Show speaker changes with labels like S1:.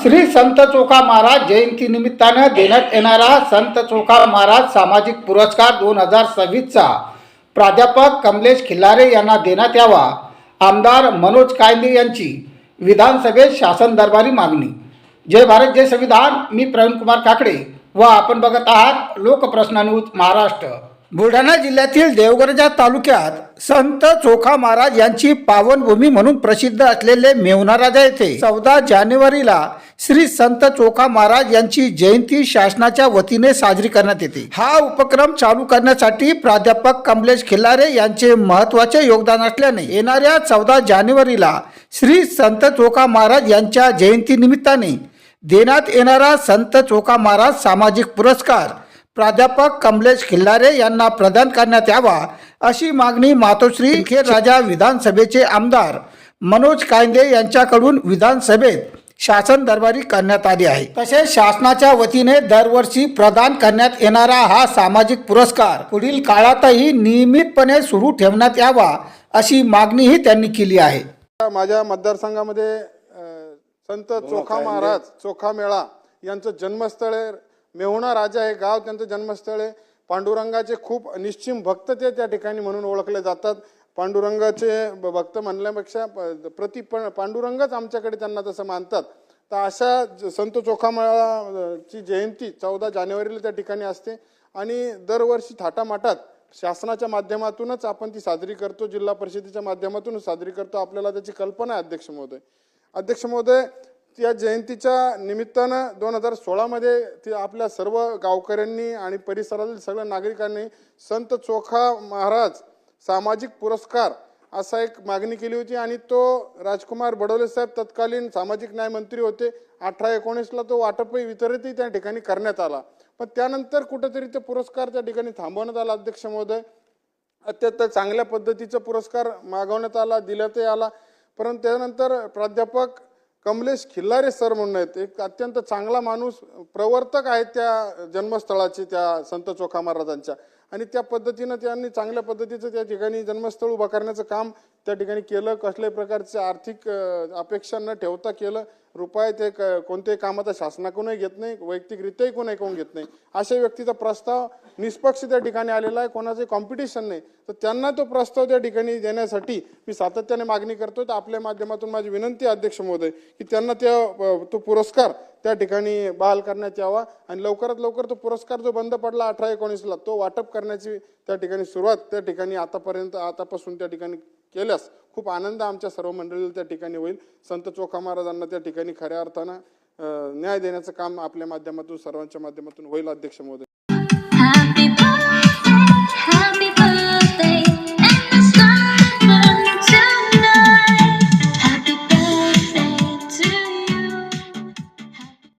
S1: श्री संत चोखा महाराज जयंती निमित्ताने देण्यात येणारा संत चोखा महाराज सामाजिक पुरस्कार 2026चा प्राध्यापक कमलेश खिल्लारे यांना देण्यात यावा, आमदार मनोज कायंदे यांची विधानसभेत शासन दरबारी मागणी। जय भारत जय संविधान। मी प्रवीण कुमार काकडे व आपण बघत आहात लोकप्रश्न न्यूज महाराष्ट्र। बुलढाणा जिल्ह्यातील देवगरजा तालुक्यात संत चोखा महाराज यांची पावनभूमी म्हणून प्रसिद्ध असलेले मेहुणाराजा येथे 14 जानेवारीला श्री संत चोखा महाराज यांची जयंती शासनाच्या वतीने साजरी करण्यात येते। हा उपक्रम चालू करण्यासाठी प्राध्यापक कमलेश खिल्लारे यांचे महत्त्वाचे योगदान असल्याने येणाऱ्या 14 जानेवारीला श्री संत चोखा महाराज यांच्या जयंती निमित्ताने देण्यात येणारा संत चोखा महाराज सामाजिक पुरस्कार प्राध्यापक कमलेश खिल्लारे यांना प्रदान करण्यात यावा, अशी मागणी मातोश्री राजा विधानसभेचे आमदार मनोज कायंदे यांच्याकडून विधानसभेत शासन दरबारी करण्यात आली आहे। तसेच शासनाच्या वतीने दरवर्षी प्रदान करण्यात येणारा हा सामाजिक पुरस्कार पुढील काळातही नियमितपणे सुरू ठेवण्यात यावा, अशी मागणीही त्यांनी केली आहे।
S2: माझ्या मतदारसंघामध्ये संत चोखा महाराज चोखा मेळा यांचं जन्मस्थळ आहे। मेहुणा राजा हे गाव त्यांचं जन्मस्थळ आहे। पांडुरंगाचे खूप निश्चिम भक्त ते त्या ठिकाणी म्हणून ओळखले जातात। पांडुरंगाचे भक्त म्हणल्यापेक्षा पांडुरंगच आमच्याकडे त्यांना तसं मानतात। तर अशा संत चोखा मेळाची जयंती 14 जानेवारीला त्या ठिकाणी असते आणि दरवर्षी थाटामाटात शासनाच्या माध्यमातूनच आपण ती साजरी करतो, जिल्हा परिषदेच्या माध्यमातून साजरी करतो। आपल्याला त्याची कल्पना आहे अध्यक्ष महोदय। त्या जयंतीच्या निमित्तानं 2016 मध्ये ती आपल्या सर्व गावकऱ्यांनी आणि परिसरातील सगळ्या नागरिकांनी संत चोखा महाराज सामाजिक पुरस्कार असा एक मागणी केली होती आणि तो राजकुमार बडोले साहेब तत्कालीन सामाजिक न्याय मंत्री होते। 18-19ला तो वाटपही वितरितही त्या ठिकाणी करण्यात आला, पण त्यानंतर कुठेतरी ते पुरस्कार त्या ठिकाणी थांबवण्यात आला। अध्यक्ष महोदय, अत्यंत चांगल्या पद्धतीचा पुरस्कार मागवण्यात आला, दिल्यातही आला, परंतु त्यानंतर प्राध्यापक कमलेश खिल्लारे सर म्हणून आहेत, एक अत्यंत चांगला माणूस, प्रवर्तक आहेत त्या जन्मस्थळाचे, त्या संत चोखा महाराजांच्या, आणि त्या पद्धतीनं त्यांनी चांगल्या पद्धतीचं त्या ठिकाणी जन्मस्थळ उभा करण्याचं काम त्या ठिकाणी केलं। कसल्याही प्रकारचे आर्थिक अपेक्षा न ठेवता केलं। रुपये ते कोणत्याही कामाचा शासनाकडूनही घेत नाही, वैयक्तिकरित्याही कोणाकडून घेत नाही। अशा व्यक्तीचा प्रस्ताव निष्पक्ष त्या ठिकाणी आलेला आहे, कोणाचे कॉम्पिटिशन नाही, तर त्यांना तो प्रस्ताव त्या ठिकाणी देण्यासाठी मी सातत्याने मागणी करतो। तर आपल्या माध्यमातून माझी विनंती आहे अध्यक्ष महोदय की त्यांना तो पुरस्कार त्या ठिकाणी बहाल करण्यात यावा आणि लवकरात लवकर तो पुरस्कार जो बंद पडला 18-19ला तो वाटप करण्याची त्या ठिकाणी सुरुवात त्या ठिकाणी आतापासून त्या ठिकाणी केल्यास खूप आनंद आमच्या सर्व मंडळीला त्या ठिकाणी होईल। संत चोखा महाराजांना त्या ठिकाणी खऱ्या अर्थानं न्याय देण्याचं काम आपल्या माध्यमातून सर्वांच्या माध्यमातून होईल अध्यक्ष महोदय।